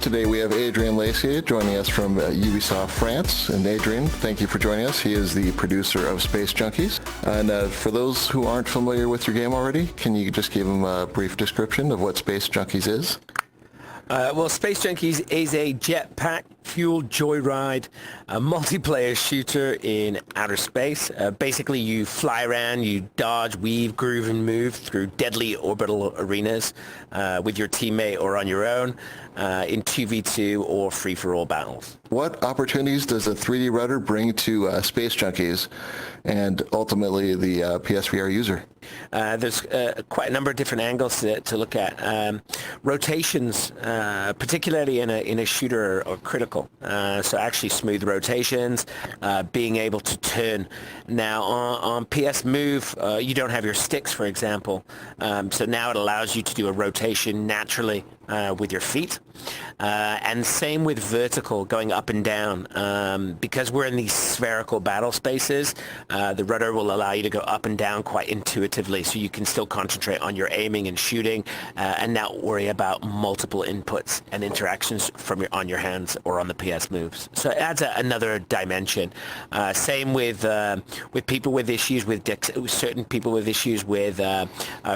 Today we have Adrian Lacey joining us from Ubisoft France. And Adrian, thank you for joining us. He is the producer of Space Junkies. And for those who aren't familiar with your game already, can you just give them a brief description of what Space Junkies is? Well, Space Junkies is a jetpack-fueled joyride, a multiplayer shooter in outer space. Basically, you fly around, you dodge, weave, groove, and move through deadly orbital arenas with your teammate or on your own in 2v2 or free-for-all battles. What opportunities does a 3dRudder bring to Space Junkies and ultimately the PSVR user? There's quite a number of different angles to look at. Rotations, particularly in a shooter, are critical. So actually smooth rotations, being able to turn. Now on PS Move, you don't have your sticks, for example. So now it allows you to do a rotation naturally with your feet. And same with vertical, going up and down. Because we're in these spherical battle spaces, the rudder will allow you to go up and down quite intuitively, so you can still concentrate on your aiming and shooting and not worry about multiple inputs and interactions on your hands or on the PS Moves. So it adds another dimension. Same with people with issues with certain people with issues with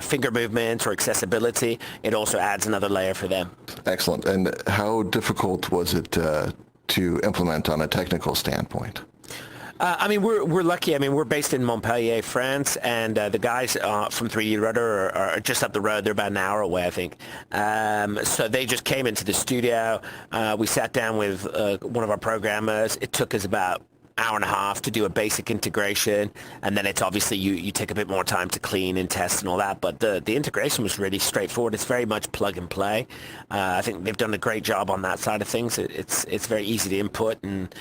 finger movements or accessibility. It also adds another layer for them. Excellent. And how difficult was it to implement on a technical standpoint? I mean, we're lucky. I mean, we're based in Montpellier, France, and the guys from 3dRudder are just up the road. They're about an hour away, I think. So they just came into the studio. We sat down with one of our programmers. It took us about hour and a half to do a basic integration, and then it's obviously you take a bit more time to clean and test and all that, but the integration was really straightforward. It's very much plug and play. I think they've done a great job on that side of things. It's very easy to input and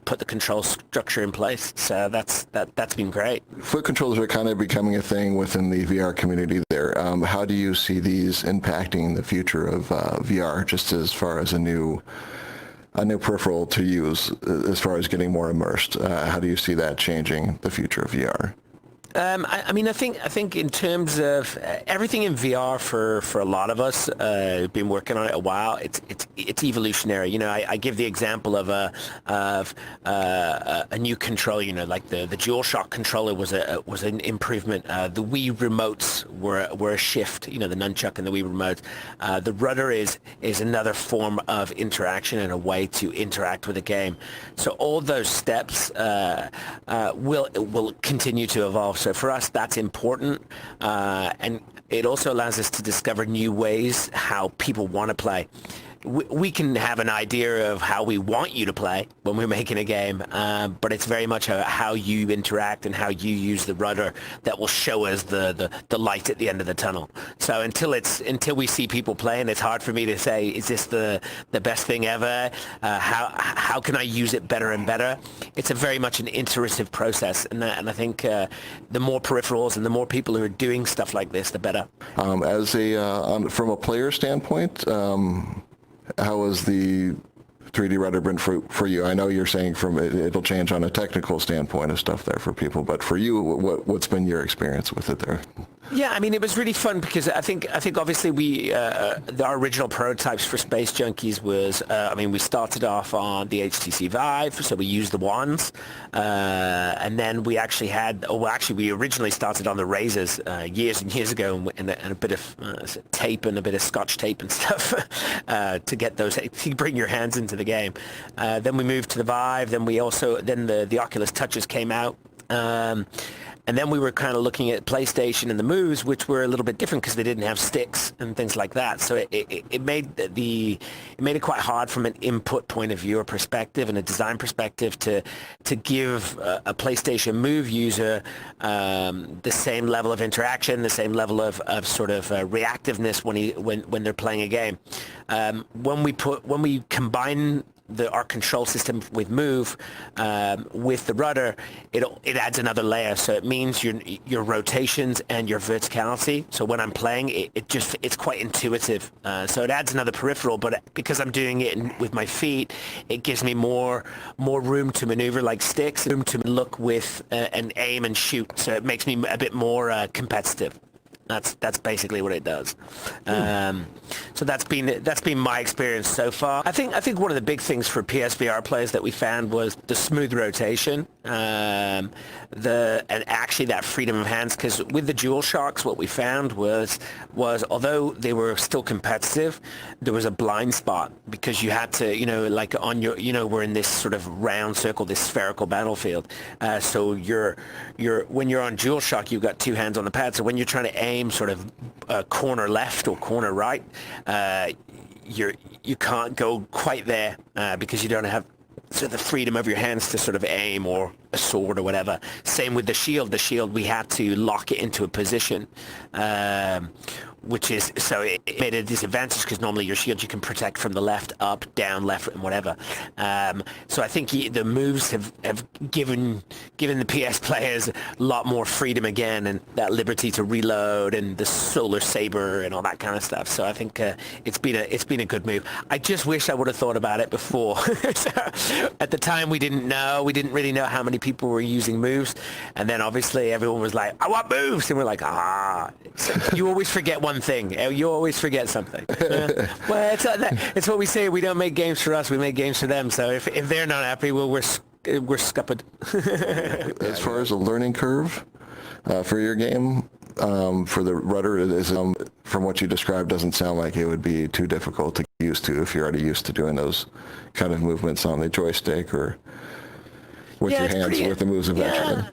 put the control structure in place, so that's been great. Foot controllers are kind of becoming a thing within the VR community there. How do you see these impacting the future of VR, just as far as a new peripheral to use as far as getting more immersed? How do you see that changing the future of VR? I mean, I think in terms of everything in VR for a lot of us who've been working on it a while, it's evolutionary. You know, I give the example of a new controller. You know, like the DualShock controller was an improvement. The Wii remotes were a shift. You know, the nunchuck and the Wii remotes. The rudder is another form of interaction and a way to interact with a game. So all those steps will continue to evolve. So for us, that's important, and it also allows us to discover new ways how people want to play. We can have an idea of how we want you to play when we're making a game, but it's very much how you interact and how you use the rudder that will show us the light at the end of the tunnel. So until we see people playing, it's hard for me to say, is this the best thing ever? How can I use it better and better? It's a very much an iterative process, and I think the more peripherals and the more people who are doing stuff like this, the better. From a player standpoint, how has the 3dRudder been for you? I know you're saying it'll change on a technical standpoint of stuff there for people, but for you, what's been your experience with it there? Yeah, I mean, it was really fun because I think obviously our original prototypes for Space Junkies was, we started off on the HTC Vive, so we used the wands, and then we actually we originally started on the razors years and years ago, and a bit of tape and a bit of scotch tape and stuff to get those, to bring your hands into the game. Then we moved to the Vive, then the Oculus Touches came out. And then we were kind of looking at PlayStation and the Moves, which were a little bit different because they didn't have sticks and things like that. So it made it quite hard from an input point of view or perspective and a design perspective to give a PlayStation Move user the same level of interaction, the same level of sort of reactiveness when they're playing a game. When we combine our control system with Move, with the rudder, it adds another layer. So it means your rotations and your verticality. So when I'm playing, it's quite intuitive. So it adds another peripheral, but because I'm doing it with my feet, it gives me more room to maneuver like sticks, room to look with and aim and shoot. So it makes me a bit more competitive. That's basically what it does. So that's been my experience so far. I think one of the big things for PSVR players that we found was the smooth rotation, and actually that freedom of hands. Because with the DualShocks, what we found was although they were still competitive, there was a blind spot because you had to, like on your, we're in this sort of round circle, this spherical battlefield. So when you're on DualShock, you've got two hands on the pad. So when you're trying to aim sort of corner left or corner right, you can't go quite there because you don't have the freedom of your hands to sort of aim, or a sword or whatever. Same with the shield. The shield, we had to lock it into a position, which is, so it made a disadvantage because normally your shield you can protect from the left, up, down, left, and whatever. So I think the moves have given the PS players a lot more freedom again, and that liberty to reload, and the solar saber and all that kind of stuff. So I think it's been a good move. I just wish I would have thought about it before. At the time, we didn't really know how many people were using moves, and then obviously everyone was like, I want moves, and we're like, So you always forget one thing. You always forget something. Well, it's what we say. We don't make games for us. We make games for them. So if they're not happy, well, we're scuppered. As far as a learning curve for your game, for the rudder, from what you described, doesn't sound like it would be too difficult to get used to if you're already used to doing those kind of movements on the joystick or with your hands with the moves eventually. Yeah.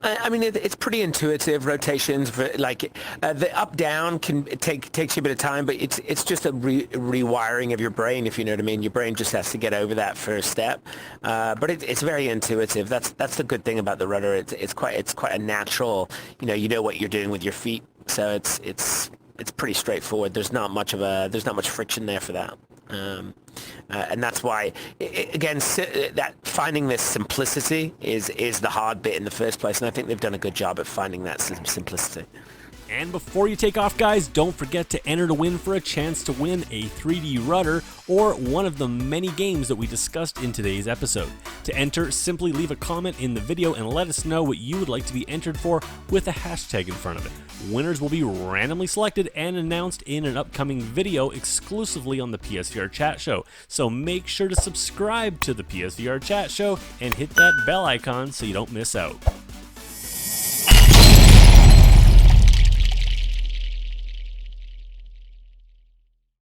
I mean, it's pretty intuitive. Rotations, like the up-down takes you a bit of time, but it's just a rewiring of your brain, if you know what I mean. Your brain just has to get over that first step, but it's very intuitive. That's the good thing about the rudder. It's quite a natural. You know what you're doing with your feet, so it's pretty straightforward. There's not much friction there for that. And that's why, again, that finding this simplicity is the hard bit in the first place, and I think they've done a good job at finding that simplicity. And before you take off, guys, don't forget to enter to win for a chance to win a 3dRudder or one of the many games that we discussed in today's episode. To enter, simply leave a comment in the video and let us know what you would like to be entered for with a hashtag in front of it. Winners will be randomly selected and announced in an upcoming video exclusively on the PSVR Chat Show. So make sure to subscribe to the PSVR Chat Show and hit that bell icon so you don't miss out.